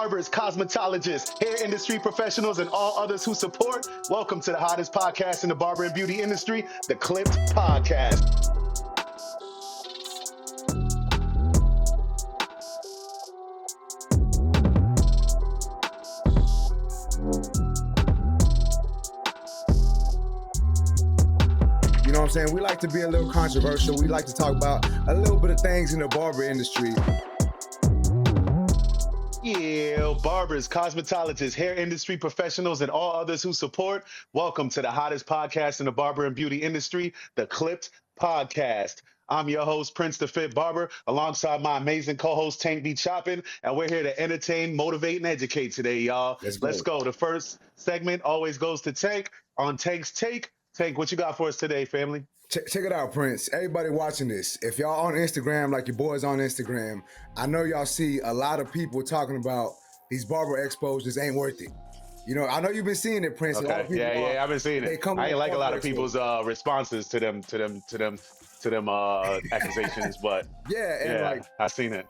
barbers, cosmetologists, hair industry professionals, and all others who support. Welcome to the hottest podcast in the barber and beauty industry, the Clipped Podcast. You know what I'm saying? We like to be a little controversial. We like to talk about a little bit of things in the barber industry. Yeah, barbers, cosmetologists, hair industry professionals, and all others who support. Welcome to the hottest podcast in the barber and beauty industry, the Clipped Podcast. I'm your host, Prince the Fit Barber, alongside my amazing co-host, Tank B. Choppin', and we're here to entertain, motivate, and educate today, y'all. Let's go. The first segment always goes to Tank on Tank's Take. Tank, what you got for us today, family? Check it out, Prince. Everybody watching this, if y'all on Instagram, like your boys on Instagram, I know y'all see a lot of people talking about these barber expos just ain't worth it. You know, I know you've been seeing it, Prince. Okay. Yeah, I've been seeing it. I ain't like a lot of people's responses to them accusations, but yeah, like, I've seen it.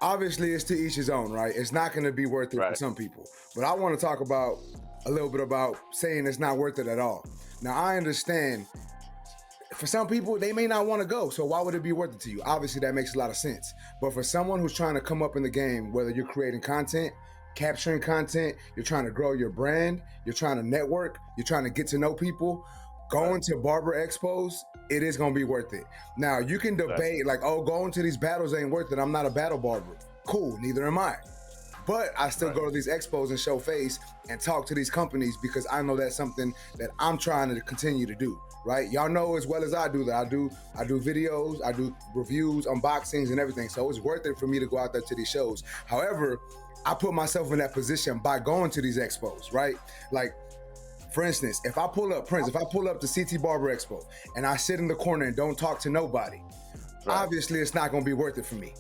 Obviously, it's to each his own, right? It's not going to be worth it for some people. But I want to talk about a little bit about saying it's not worth it at all. Now, I understand for some people, they may not want to go. So why would it be worth it to you? Obviously, that makes a lot of sense. But for someone who's trying to come up in the game, whether you're creating content, capturing content, you're trying to grow your brand, you're trying to network, you're trying to get to know people, going to barber expos, it is going to be worth it. Now, you can debate like, oh, going to these battles ain't worth it. I'm not a battle barber. Cool, neither am I. But I still go to these expos and show face and talk to these companies because I know that's something that I'm trying to continue to do, right? Y'all know as well as I do that I do videos, I do reviews, unboxings, and everything. So it's worth it for me to go out there to these shows. However, I put myself in that position by going to these expos, right? Like, for instance, if I pull up the CT Barber Expo and I sit in the corner and don't talk to nobody, obviously it's not going to be worth it for me.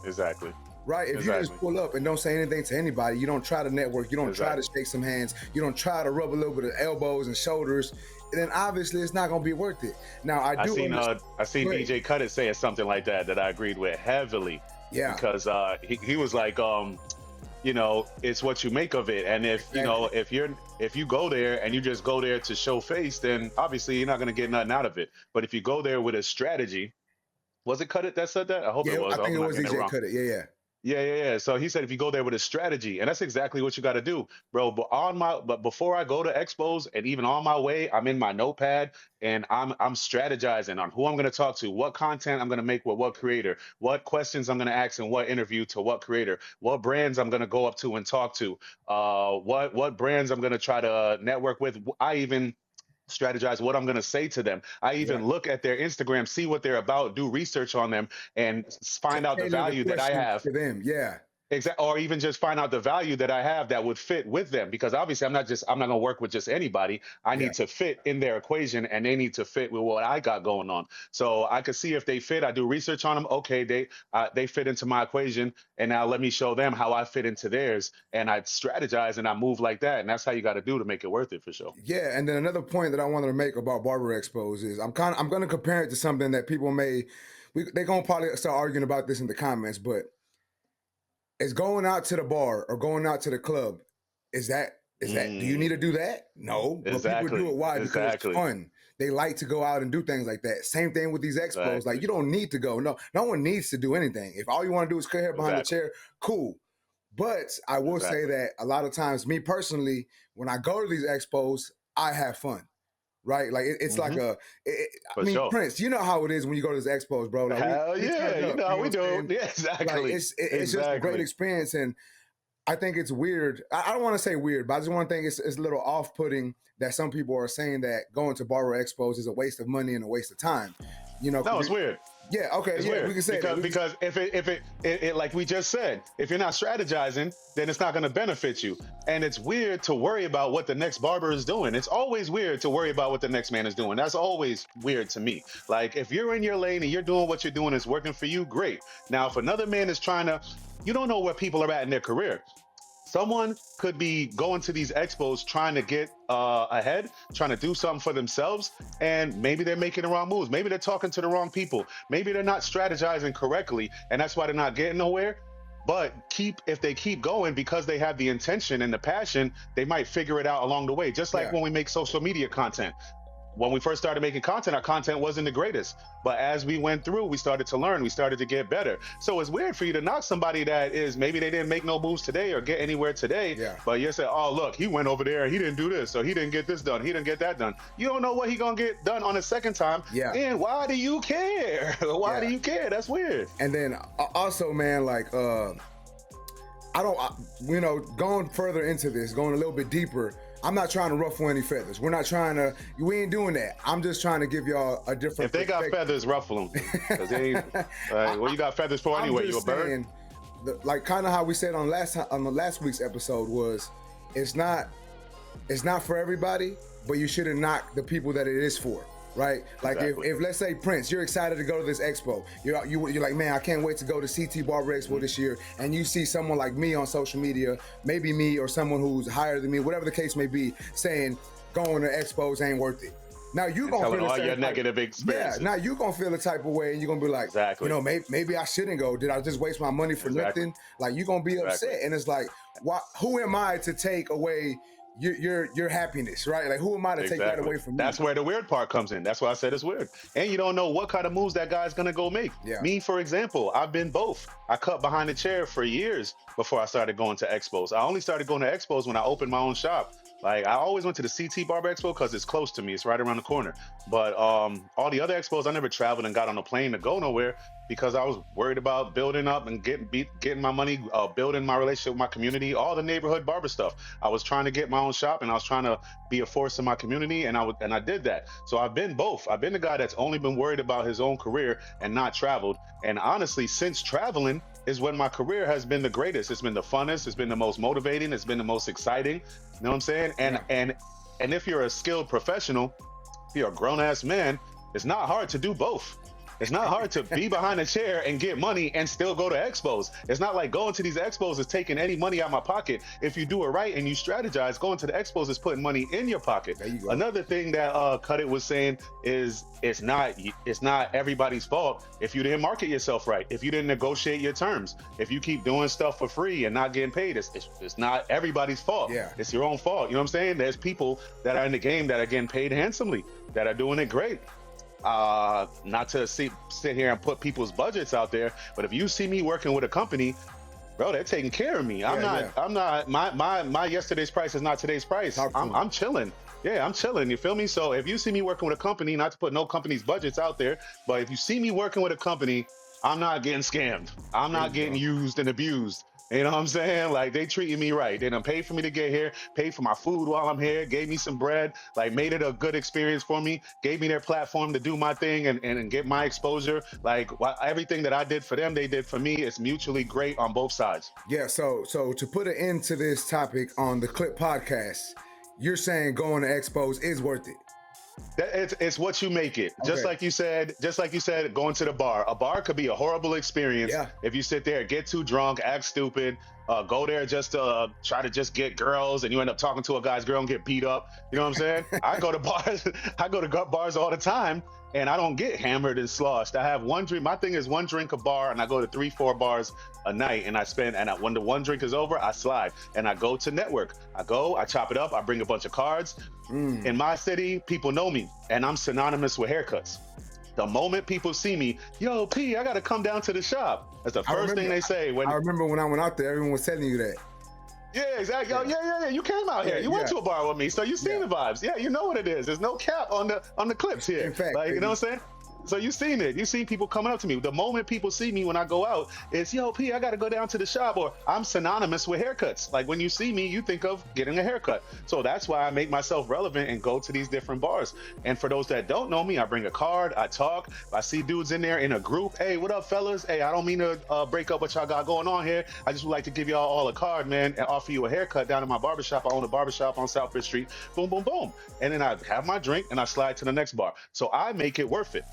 Exactly. Right? If you just pull up and don't say anything to anybody, you don't try to network, you don't try to shake some hands, you don't try to rub a little bit of elbows and shoulders, then obviously it's not going to be worth it. Now, I seen DJ Cut It saying something like that I agreed with heavily. Yeah. Because he was like, you know, it's what you make of it. And if, you know, if you go there and you just go there to show face, then obviously you're not going to get nothing out of it. But if you go there with a strategy, was it Cut It that said that? I hope it was. I think it was DJ Cut It. Yeah. Yeah. So he said if you go there with a strategy, and that's exactly what you got to do, bro. But before I go to expos and even on my way, I'm in my notepad and I'm strategizing on who I'm going to talk to, what content I'm going to make with what creator, what questions I'm going to ask in what interview to what creator, what brands I'm going to go up to and talk to, what brands I'm going to try to network with. I even strategize what I'm going to say to them. I even look at their Instagram, see what they're about, do research on them, and find out the value that I have. For them. Yeah. Exactly. Or even just find out the value that I have that would fit with them. Because obviously I'm not going to work with just anybody. I need to fit in their equation and they need to fit with what I got going on. So I could see if they fit, I do research on them. Okay, they fit into my equation. And now let me show them how I fit into theirs. And I strategize and I move like that. And that's how you got to do to make it worth it for sure. Yeah. And then another point that I wanted to make about barber expos is I'm going to compare it to something that people they're going to probably start arguing about this in the comments, but is going out to the bar or going out to the club, is that do you need to do that? No. But people do it. Why? Because it's fun. They like to go out and do things like that. Same thing with these expos. Like, you don't need to go. No one needs to do anything. If all you want to do is cut hair behind the chair, cool. But I will say that a lot of times, me personally, when I go to these expos, I have fun. Right? Like, it's like Prince, you know how it is when you go to these expos, bro. Like, hell yeah, you know we do. Yeah, exactly. Like, it's just a great experience. And I think it's weird. I don't want to say weird, but I just want to think it's a little off-putting that some people are saying that going to barber expos is a waste of money and a waste of time. You know? No, it's weird. Yeah, okay, it's weird. We can say because if it like we just said, if you're not strategizing, then it's not going to benefit you. And it's weird to worry about what the next barber is doing. It's always weird to worry about what the next man is doing. That's always weird to me. Like, if you're in your lane and you're doing what you're doing is working for you, great. Now, if another man is you don't know where people are at in their career. Someone could be going to these expos trying to get ahead, trying to do something for themselves, and maybe they're making the wrong moves. Maybe they're talking to the wrong people. Maybe they're not strategizing correctly, and that's why they're not getting nowhere. But if they keep going because they have the intention and the passion, they might figure it out along the way. Just like when we make social media content. When we first started making content, our content wasn't the greatest. But as we went through, we started to learn, we started to get better. So it's weird for you to knock somebody that is, maybe they didn't make no moves today or get anywhere today, but you say, oh, look, he went over there, he didn't do this, or he didn't get this done, he didn't get that done. You don't know what he gonna get done on the second time. And why do you care? Why do you care? That's weird. And then also, man, like, you know, going further into this, going a little bit deeper, I'm not trying to ruffle any feathers. We ain't doing that. I'm just trying to give y'all a different. If they got feathers, ruffle them. Cause they ain't, what you got feathers for anyway? You a bird? Like kind of how we said on the last week's episode was, it's not for everybody, but you shouldn't knock the people that it is for. Right? Like if let's say Prince, you're excited to go to this expo. You're like, man, I can't wait to go to CT Barber Expo this year. And you see someone like me on social media, maybe me or someone who's higher than me, whatever the case may be, saying going to expos ain't worth it. Now you gonna feel all your negative experiences. Yeah, now you gonna feel the type of way, and you're gonna be like, you know, maybe I shouldn't go. Did I just waste my money for nothing? Like you're gonna be upset, and it's like, who am I to take away your happiness, right? Like who am I to take that away from you? That's where the weird part comes in. That's why I said it's weird. And you don't know what kind of moves that guy's gonna go make. Me, for example, I've been both. I cut behind the chair for years before I started going to expos. I only started going to expos when I opened my own shop. Like I always went to the CT Barber Expo because it's close to me. It's right around the corner. But all the other expos, I never traveled and got on a plane to go nowhere because I was worried about building up and getting my money, building my relationship with my community, all the neighborhood barber stuff. I was trying to get my own shop and I was trying to be a force in my community, and I did that. So I've been both. I've been the guy that's only been worried about his own career and not traveled. And honestly, since traveling is when my career has been the greatest. It's been the funnest. It's been the most motivating. It's been the most exciting. You know what I'm saying? And if you're a skilled professional, if you're a grown ass man, it's not hard to do both. It's not hard to be behind a chair and get money and still go to expos. It's not like going to these expos is taking any money out of my pocket. If you do it right and you strategize, going to the expos is putting money in your pocket. There you go. Another thing that Cut It was saying is it's not everybody's fault if you didn't market yourself right, if you didn't negotiate your terms, if you keep doing stuff for free and not getting paid. It's not everybody's fault. It's your own fault. You know what I'm saying? There's people that are in the game that are getting paid handsomely, that are doing it great. Not to sit here and put people's budgets out there, but if you see me working with a company, bro, they're taking care of me. I'm not my yesterday's price is not today's price. I'm chilling. Yeah, I'm chilling. You feel me? So if you see me working with a company, not to put no company's budgets out there, but if you see me working with a company, I'm not getting scammed. I'm not getting used and abused. You know what I'm saying? Like, they treating me right. They done paid for me to get here, paid for my food while I'm here, gave me some bread, like made it a good experience for me, gave me their platform to do my thing and get my exposure. Like, everything that I did for them, they did for me. It's mutually great on both sides. Yeah, so to put an end to this topic on the Clip podcast, you're saying going to expos is worth it. It's what you make it. Okay. Just like you said, going to the bar. A bar could be a horrible experience if you sit there, get too drunk, act stupid, go there just to try to just get girls, and you end up talking to a guy's girl and get beat up. You know what I'm saying? I go to bars all the time, and I don't get hammered and sloshed. I have one drink. My thing is one drink a bar, and I go to 3-4 bars a night, and when the one drink is over, I slide and I go to network. I chop it up, I bring a bunch of cards. In my city, people know me, and I'm synonymous with haircuts. The moment people see me, yo, P, I gotta come down to the shop. That's the first thing they say. I remember when I went out there, everyone was telling you that. Yeah, exactly. Oh, yeah. You came out here. You went to a bar with me, so you seen the vibes. Yeah, you know what it is. There's no cap on the clips here. In fact, like, you know what I'm saying? So you seen it. You seen people coming up to me. The moment people see me when I go out, it's, yo, P, I got to go down to the shop, or I'm synonymous with haircuts. Like, when you see me, you think of getting a haircut. So that's why I make myself relevant and go to these different bars. And for those that don't know me, I bring a card, I talk. If I see dudes in there in a group, hey, what up, fellas? Hey, I don't mean to break up what y'all got going on here. I just would like to give y'all all a card, man, and offer you a haircut down at my barbershop. I own a barbershop on South Fifth Street. Boom, boom, boom. And then I have my drink and I slide to the next bar. So I make it worth it.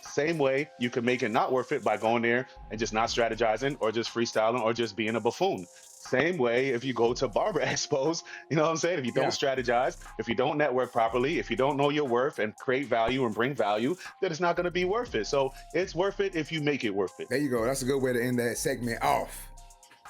Same way you can make it not worth it by going there and just not strategizing, or just freestyling, or just being a buffoon. Same way if you go to barber expos, you know what I'm saying? If you don't strategize, if you don't network properly, if you don't know your worth and create value and bring value, then it's not going to be worth it. So it's worth it if you make it worth it. There you go. That's a good way to end that segment off.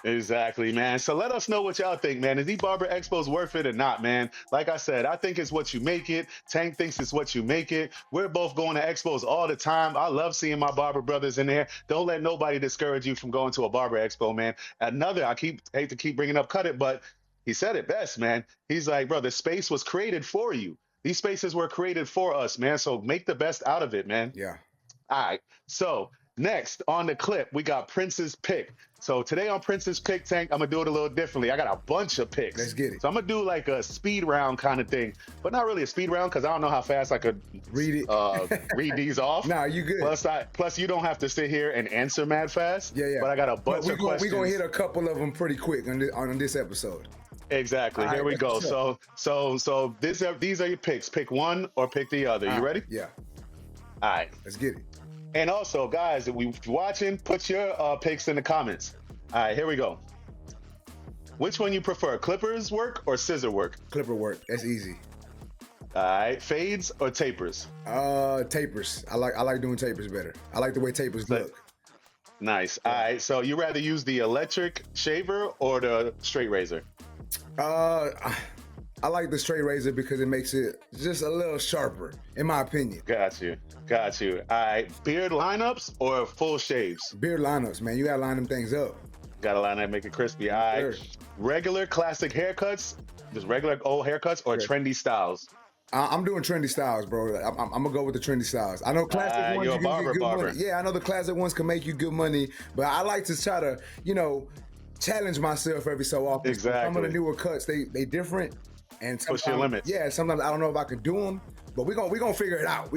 Exactly, man. So let us know what y'all think, man. Is these barber expos worth it or not, man? Like I said, I think it's what you make it. Tank thinks it's what you make it. We're both going to expos all the time. I love seeing my barber brothers in there. Don't let nobody discourage you from going to a barber expo, man. Another, hate to keep bringing up Cut It, but he said it best, man. He's like, bro, the space was created for you. These spaces were created for us, man. So make the best out of it, man. Yeah. All right. So next on the clip, we got Prince's pick. So today on Prince's pick, Tank, I'm gonna do it a little differently. I got a bunch of picks. Let's get it. So I'm gonna do like a speed round kind of thing, but not really a speed round because I don't know how fast I could read it. Read these off. Nah, you good. Plus you don't have to sit here and answer mad fast. Yeah, yeah. But I got a bunch of questions. We're gonna hit a couple of them pretty quick on this episode. Exactly. Here we go. So these are your picks. Pick one or pick the other. You ready? Yeah. All right. Let's get it. And also, guys, if you're watching, put your picks in the comments. All right, here we go. Which one you prefer, clippers work or scissor work? Clipper work. That's easy. All right, fades or tapers? Tapers. I like doing tapers better. I like the way tapers look. Nice. All right, so you rather use the electric shaver or the straight razor? I like the straight razor because it makes it just a little sharper, in my opinion. Got you. All right, beard lineups or full shaves? Beard lineups, man. You gotta line them things up. Gotta line that, make it crispy. All right, Sure. Regular classic haircuts, just regular old haircuts, or trendy styles? I'm doing trendy styles, bro. I'm gonna go with the trendy styles. I know classic ones you're a can get good barber. money. Yeah, I know the classic ones can make you good money, but I like to try to, challenge myself every so often. Exactly. Some of the newer cuts, they different, and push your limits. Yeah, sometimes I don't know if I can do them, but we gonna figure it out.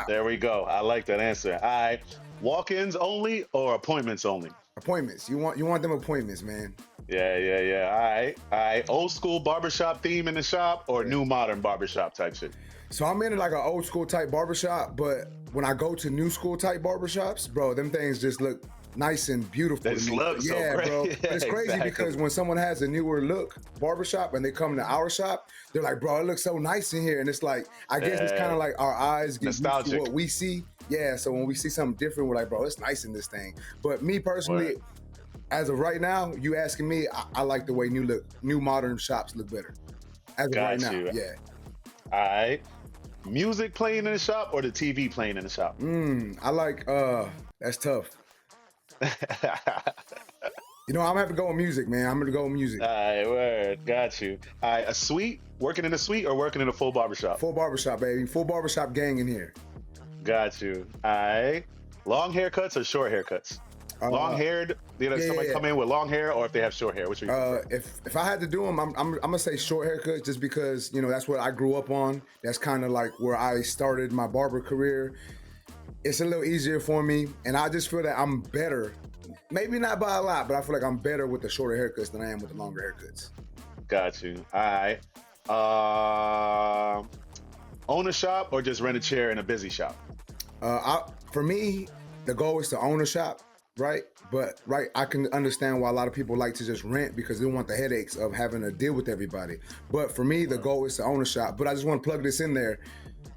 There we go. I like that answer. All right, walk-ins only or appointments only? Appointments. You want them appointments, man. Yeah. All right. Old school barbershop theme in the shop or new modern barbershop type shit? So I'm in like an old school type barbershop, but when I go to new school type barbershops, bro, them things just look nice and beautiful. They just look so great. Bro. Yeah, But it's crazy because when someone has a newer look barbershop and they come to our shop, they're like, bro, it looks so nice in here. And it's like, I guess it's kind of like our eyes get used to what we see. Yeah, so when we see something different, we're like, bro, it's nice in this thing. But me personally, as of right now, you asking me, I like the way new modern shops look better. As of right now, yeah. All right. Music playing in the shop or the TV playing in the shop? I like, that's tough. I'm gonna have to go with music, man. I'm gonna go with music. All right, word. Got you. All right, a suite, working in a suite or working in a full barbershop? Full barbershop, baby. Full barbershop gang in here. Got you. All right. Long haircuts or short haircuts? Long haired, somebody come in with long hair, or if they have short hair, which are you if I had to do them, I'm gonna say short haircuts just because that's what I grew up on. That's kind of like where I started my barber career. It's a little easier for me, and I just feel that I'm better. Maybe not by a lot, but I feel like I'm better with the shorter haircuts than I am with the longer haircuts. Got you. All right. Own a shop or just rent a chair in a busy shop? For me, the goal is to own a shop. Right, but I can understand why a lot of people like to just rent because they don't want the headaches of having to deal with everybody. But for me, the goal is to own a shop. But I just want to plug this in there.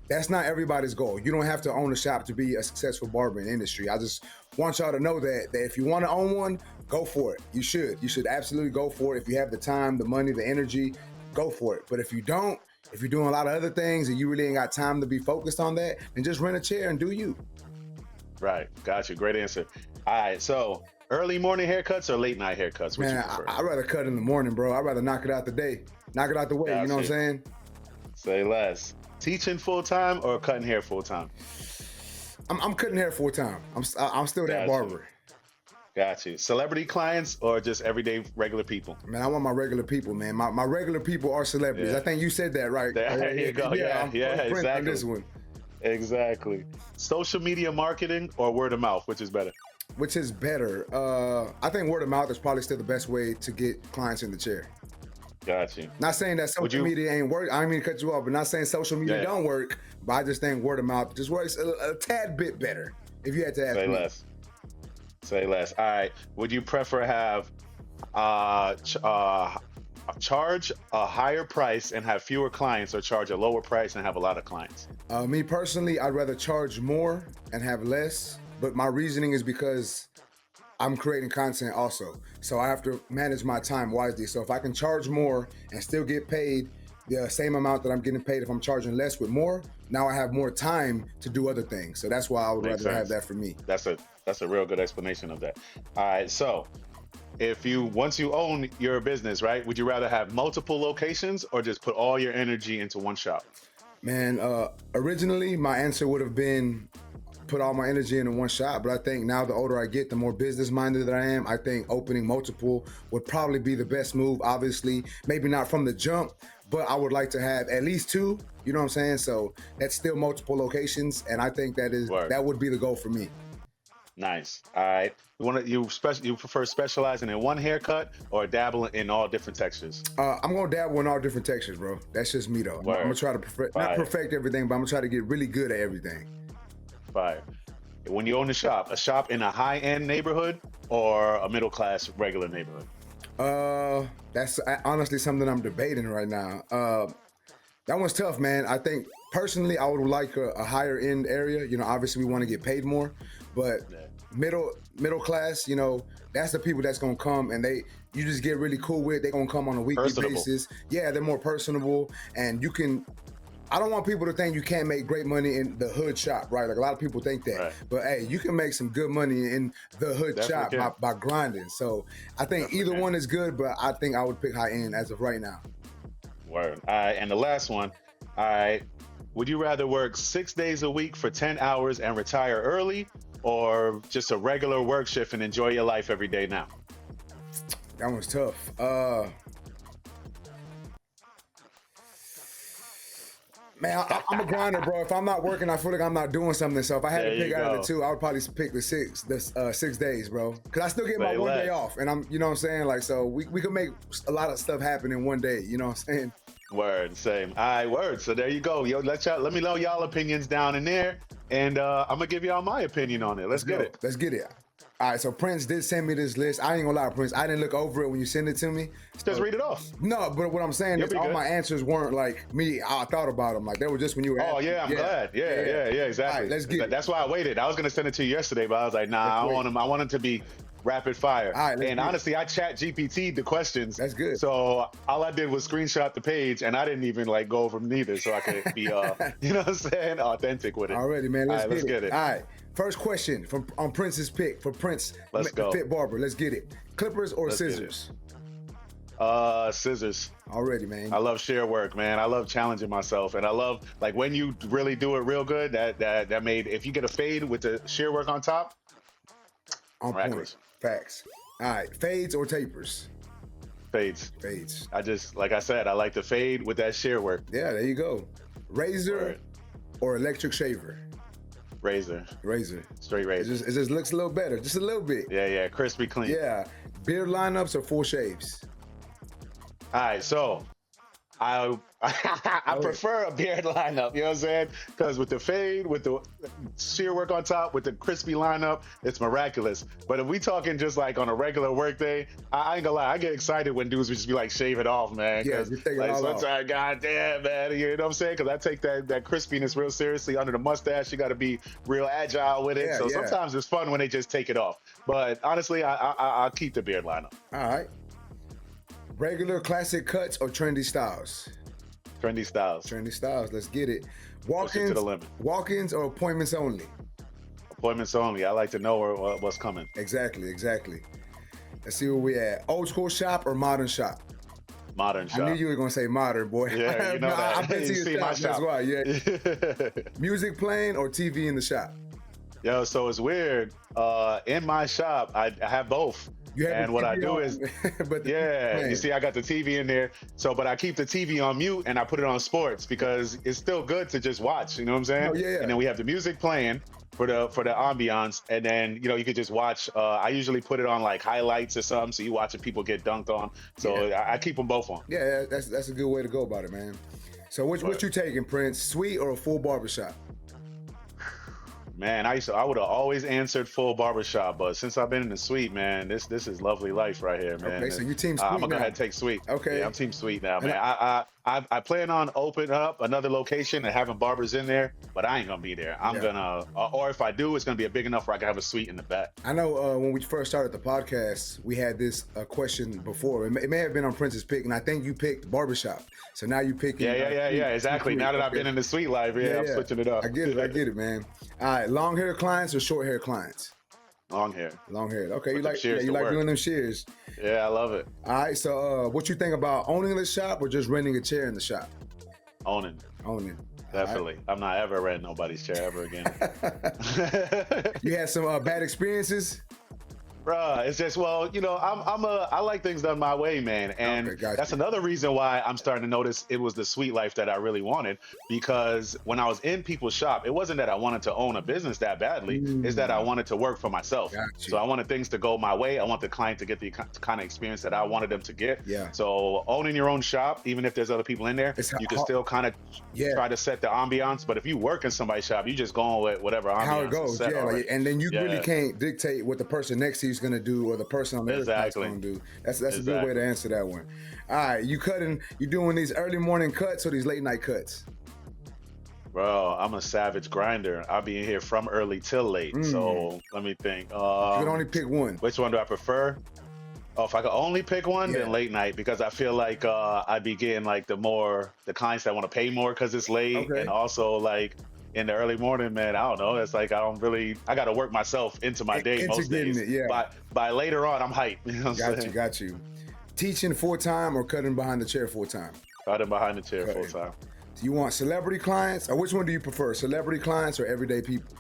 That's not everybody's goal. You don't have to own a shop to be a successful barber in the industry. I just want y'all to know that if you want to own one, go for it. You should absolutely go for it. If you have the time, the money, the energy, go for it. But if you don't, if you're doing a lot of other things and you really ain't got time to be focused on that, then just rent a chair and do you. Right, got you. Great answer. All right, so early morning haircuts or late night haircuts? Man, I'd rather cut in the morning, bro. I'd rather knock it out the day. Knock it out the way, you know what I'm saying? Say less. Teaching full time or cutting hair full time? I'm cutting hair full time. I'm still that barber. Got you. Celebrity clients or just everyday regular people? Man, I want my regular people, man. My regular people are celebrities. Yeah. I think you said that right. There you go. Yeah, exactly. On this one. Exactly. Social media marketing or word of mouth, which is better? Which is better? I think word of mouth is probably still the best way to get clients in the chair. Got you. Not saying that social media ain't work. I don't mean to cut you off, but not saying social media don't work. But I just think word of mouth just works a tad bit better. If you had to ask me. Say less. All right. Would you prefer have charge a higher price and have fewer clients, or charge a lower price and have a lot of clients? Me personally, I'd rather charge more and have less. But my reasoning is because I'm creating content also. So I have to manage my time wisely. So if I can charge more and still get paid the same amount that I'm getting paid if I'm charging less with more, now I have more time to do other things. So that's why I would rather have that for me. That's a real good explanation of that. All right, so once you own your business, right, would you rather have multiple locations or just put all your energy into one shop? Man, originally my answer would have been put all my energy into one shop, but I think now the older I get, the more business minded that I am. I think opening multiple would probably be the best move. Obviously, maybe not from the jump, but I would like to have at least 2. You know what I'm saying? So that's still multiple locations, and I think that would be the goal for me. Nice. All right. You prefer specializing in one haircut or dabbling in all different textures? I'm gonna dabble in all different textures, bro. That's just me though. I'm gonna try to not perfect everything, but I'm gonna try to get really good at everything. Fire. When you own a shop in a high-end neighborhood or a middle-class regular neighborhood? That's honestly something I'm debating right now. That one's tough, man. I think personally I would like a higher end area. You know, obviously we want to get paid more, but middle class, you know, that's the people that's gonna come and you just get really cool with. They're gonna come on a weekly basis. Yeah, they're more personable, and you can. I don't want people to think you can't make great money in the hood shop, right? Like a lot of people think that, but hey, you can make some good money in the hood shop by grinding. So I think either one is good, but I think I would pick high end as of right now. Word. All right, and the last one. All right, would you rather work 6 days a week for 10 hours and retire early, or just a regular work shift and enjoy your life every day now? That one's tough. Man, I'm a grinder, bro. If I'm not working, I feel like I'm not doing something. So if I had to pick out of the 2, I would probably pick the 6 days, bro. Because I still get my one day off, and you know what I'm saying? Like, so we could make a lot of stuff happen in one day. You know what I'm saying? Word, same. All right, word. So there you go. Yo, let me know y'all opinions down in there, and I'm gonna give y'all my opinion on it. Let's get it. Let's get it. All right, so Prince did send me this list. I ain't gonna lie, Prince, I didn't look over it when you sent it to me. Just read it off. No, but what I'm saying is all my answers weren't like me. I thought about them. Like, they were just when you were asking. I'm glad. Yeah, exactly. All right, let's get it. That's why I waited. I was gonna send it to you yesterday, but I was like, nah, I want him to be rapid fire. All right, and honestly, I chat GPT'd the questions. That's good. So all I did was screenshot the page, and I didn't even like go over them neither, so I could be, you know what I'm saying, authentic with it. Already, man. Let's get it. All right. First question on Prince's pick for Prince. Let's go. Fit Barber. Let's get it. Clippers or scissors? Scissors. Already, man. I love shear work, man. I love challenging myself, and I love like when you really do it real good. That made, if you get a fade with the shear work on top, miraculous. Facts. All right, fades or tapers? Fades. Fades. I just, like I said, I like to fade with that shear work. Yeah, there you go. Razor or electric shaver? Razor. Straight razor. It just looks a little better, just a little bit. Yeah, crispy clean. Yeah. Beard lineups or full shaves? All right, so I prefer a beard lineup, you know what I'm saying? Because with the fade, with the shear work on top, with the crispy lineup, it's miraculous. But if we talking just like on a regular work day, I ain't gonna lie, I get excited when dudes would just be like, shave it off, man. Yeah, you take it all off. Like, God damn, man, you know what I'm saying? Because I take that crispiness real seriously. Under the mustache, you got to be real agile with it. So sometimes it's fun when they just take it off. But honestly, I'll keep the beard lineup. All right. Regular classic cuts or trendy styles? Trendy styles. Trendy styles. Let's get it. Walk-ins or appointments only? Appointments only. I like to know what's coming. Exactly. Let's see where we at. Old school shop or modern shop? Modern shop. I knew you were gonna say modern, boy. Yeah, you know that. I've been to your shop. That's why. Yeah. Music playing or TV in the shop? Yo, so it's weird. In my shop, I have both. And what I do is, you see, I got the TV in there. So, but I keep the TV on mute and I put it on sports because it's still good to just watch. You know what I'm saying? Oh, yeah. And then we have the music playing for the ambiance, and then you could just watch. I usually put it on like highlights or something, so you watching people get dunked on. So I keep them both on. Yeah, that's a good way to go about it, man. So what you taking, Prince? Suite or a full barbershop? Man, I would have always answered full barbershop, but since I've been in the suite, man, this is lovely life right here, man. Okay, so you team suite I'm gonna go now. ahead and take suite. Okay, yeah, I'm team suite now, man. I plan on opening up another location and having barbers in there, but I ain't gonna be there. I'm gonna, or if I do, it's gonna be a big enough where I can have a suite in the back. I know when we first started the podcast, we had this question before. It may have been on Prince's pick, and I think you picked barbershop. So now you picking. Yeah, exactly. Now that I've been in the suite life, I'm switching it up. I get it, man. All right, long hair clients or short hair clients? Long hair. Long hair. Okay, you like doing them shears. Yeah, I love it. All right, so what you think about owning the shop or just renting a chair in the shop? Owning. Definitely. Right. I'm not ever renting nobody's chair ever again. You had some bad experiences? Bruh, it's just, well, you know, I like things done my way, man. And that's another reason why I'm starting to notice it was the sweet life that I really wanted, because when I was in people's shop, it wasn't that I wanted to own a business that badly, it's that I wanted to work for myself. So I wanted things to go my way. I want the client to get the kind of experience that I wanted them to get. Yeah. So owning your own shop, even if there's other people in there, you can still kind of try to set the ambiance. But if you work in somebody's shop, you just going with whatever ambiance. How it goes, and then you really can't dictate what the person next to you is going to do or the person on the other side is going to do. That's a good way to answer that one. All right, you doing these early morning cuts or these late night cuts? Bro, I'm a savage grinder. I'll be in here from early till late. So let me think. You can only pick one. Which one do I prefer? Oh, if I could only pick one, then late night, because I feel like I'd be getting like the clients that want to pay more because it's late, and also like in the early morning, man, I don't know. It's like I got to work myself into my day most days. By later on, I'm hyped. You know what I'm saying? Got you. Teaching full time or cutting behind the chair full time? Cutting behind the chair full time. Do you want celebrity clients, or which one do you prefer? Celebrity clients or everyday people?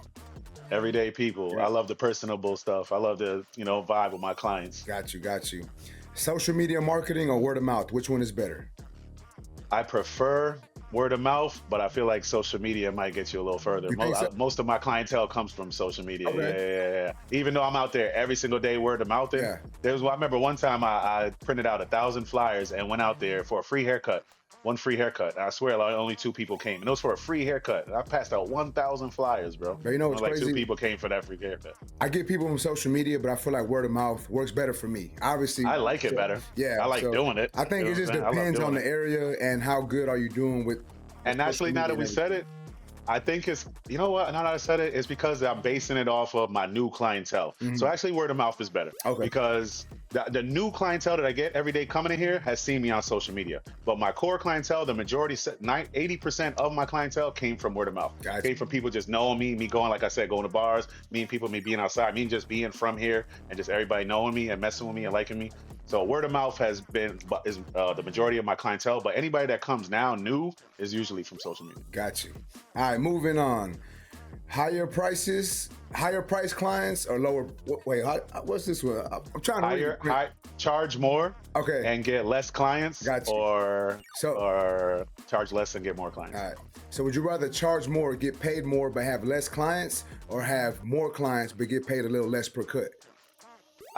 Everyday people. Yeah. I love the personable stuff. I love the, vibe with my clients. Got you. Social media marketing or word of mouth? Which one is better? I prefer word of mouth, but I feel like social media might get you a little further. Most of my clientele comes from social media. Yeah. Even though I'm out there every single day word of mouth. I remember one time I printed out 1,000 flyers and went out there for a free haircut. One free haircut. I swear like only 2 people came. And it was for a free haircut. I passed out 1,000 flyers, bro. But you know what's like crazy? 2 people came for that free haircut. I get people from social media, but I feel like word of mouth works better for me. Obviously. I like it better. Yeah. I like doing it. I think it just depends on the area and how good are you doing with. And actually, now that we said it, I think it's, you know what, now that I said it, it's because I'm basing it off of my new clientele. So actually word of mouth is better. Because the new clientele that I get every day coming in here has seen me on social media. But my core clientele, the majority, 80% of my clientele came from word of mouth. Came from people just knowing me going, like I said, going to bars, me being outside, me just being from here, and just everybody knowing me and messing with me and liking me. So word of mouth is the majority of my clientele, but anybody that comes now new is usually from social media. Got you. All right, moving on. Higher price clients or lower? Wait, what's this one? I'm trying to charge more. Okay. And get less clients. Got you. Or charge less and get more clients. All right. So would you rather charge more, get paid more, but have less clients, or have more clients but get paid a little less per cut?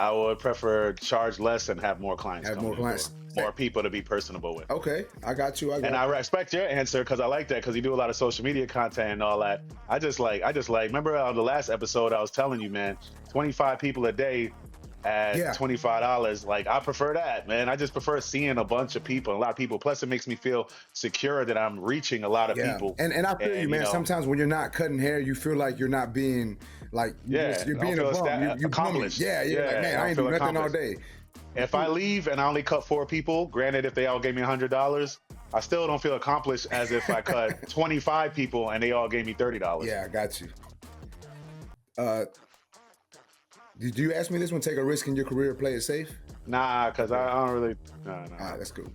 I would prefer charge less and have more clients. More people to be personable with. Okay, I got you. I respect your answer because I like that, because you do a lot of social media content and all that. I just like. Remember on the last episode I was telling you, man, 25 people a day at $25. Like, I prefer that, man. I just prefer seeing a bunch of people, a lot of people. Plus, it makes me feel secure that I'm reaching a lot of people. And I feel you, man. Sometimes when you're not cutting hair, you feel like you're not being like you're being a bum. You're accomplished. Like man, I ain't do nothing all day. If I leave and I only cut 4 people, granted, if they all gave me $100, I still don't feel accomplished as if I cut 25 people and they all gave me $30. Yeah, I got you. Did you ask me this one? Take a risk in your career, play it safe? Nah, because I don't really. Nah. All right, that's cool.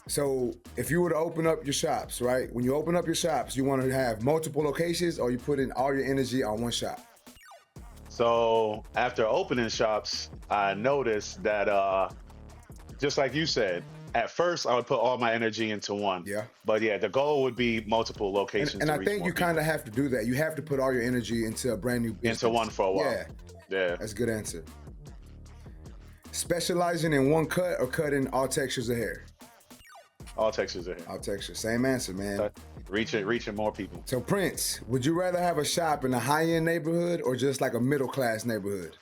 So if you were to open up your shops, right? When you open up your shops, you want to have multiple locations, or you put in all your energy on one shop? So after opening shops, I noticed that just like you said, at first I would put all my energy into one. Yeah. But the goal would be multiple locations. And I think you kind of have to do that. You have to put all your energy into a brand new business. Into one for a while. Yeah. That's a good answer. Specializing in one cut or cutting all textures of hair? All textures of hair. All textures. Same answer, man. Reaching more people. So Prince, would you rather have a shop in a high-end neighborhood or just like a middle-class neighborhood?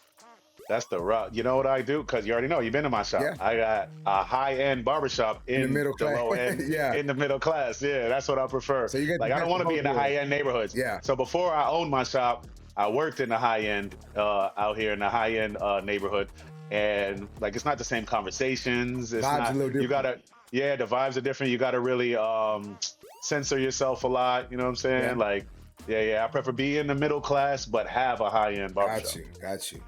That's the route. You know what I do? Because you already know, you've been to my shop. Yeah. I got a high-end barbershop In the in middle the class. low end, Yeah. in the middle class. Yeah, that's what I prefer. So you get Like, I don't want to be in the high-end neighborhoods. Yeah. So before I owned my shop, I worked in the high-end out here in the high-end neighborhood. And like, it's not the same conversations. It's Vibes not, a little different. you gotta, yeah, the vibes are different. You gotta really censor yourself a lot. You know what I'm saying? Yeah. Like, yeah, I prefer be in the middle class, but have a high-end barbershop. Got you.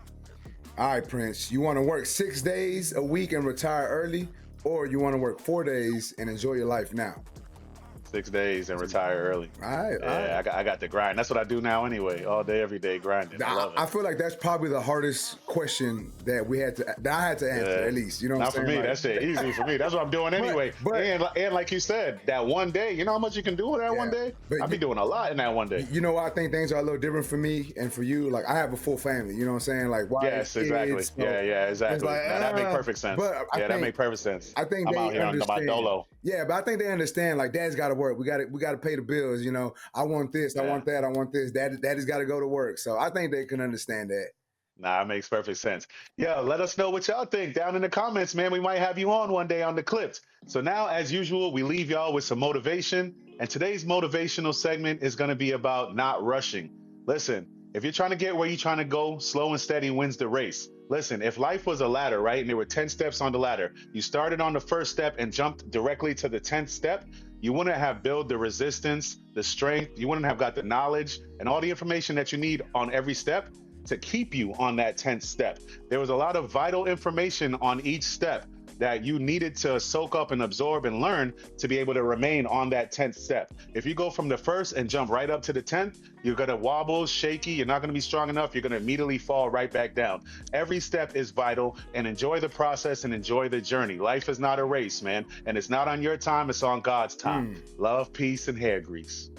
All right, Prince, you want to work 6 days a week and retire early, or you want to work 4 days and enjoy your life now? 6 days and retire early. All right. Yeah, I got the grind. That's what I do now anyway. All day, every day, grinding. I love it. I feel like that's probably the hardest question that I had to answer, at least. You know what I'm saying? Not for me. Like, That's it. Easy for me. That's what I'm doing anyway. And like you said, that one day, you know how much you can do in that one day? I'll be doing a lot in that one day. You know, I think things are a little different for me and for you. Like, I have a full family. You know what I'm saying? Like, why? Yes, exactly. So yeah, exactly. like, that makes perfect sense. That makes perfect sense. I think I'm they out here understand. on my dolo. Yeah, but I think they understand. Like, Dad's got to work. We got to pay the bills. You know, I want this. I want that. I want this. Daddy's got to go to work. So I think they can understand that. Nah, it makes perfect sense. Yeah, let us know what y'all think down in the comments, man. We might have you on one day on the clips. So now, as usual, we leave y'all with some motivation. And today's motivational segment is going to be about not rushing. Listen, if you're trying to get where you're trying to go, slow and steady wins the race. Listen, if life was a ladder, right, and there were 10 steps on the ladder, you started on the first step and jumped directly to the 10th step, you wouldn't have built the resistance, the strength, you wouldn't have got the knowledge and all the information that you need on every step to keep you on that 10th step. There was a lot of vital information on each step that you needed to soak up and absorb and learn to be able to remain on that 10th step. If you go from the first and jump right up to the 10th, you're gonna wobble, shaky, you're not gonna be strong enough, you're gonna immediately fall right back down. Every step is vital, and enjoy the process and enjoy the journey. Life is not a race, man, and it's not on your time, it's on God's time. Love, peace, and hair grease.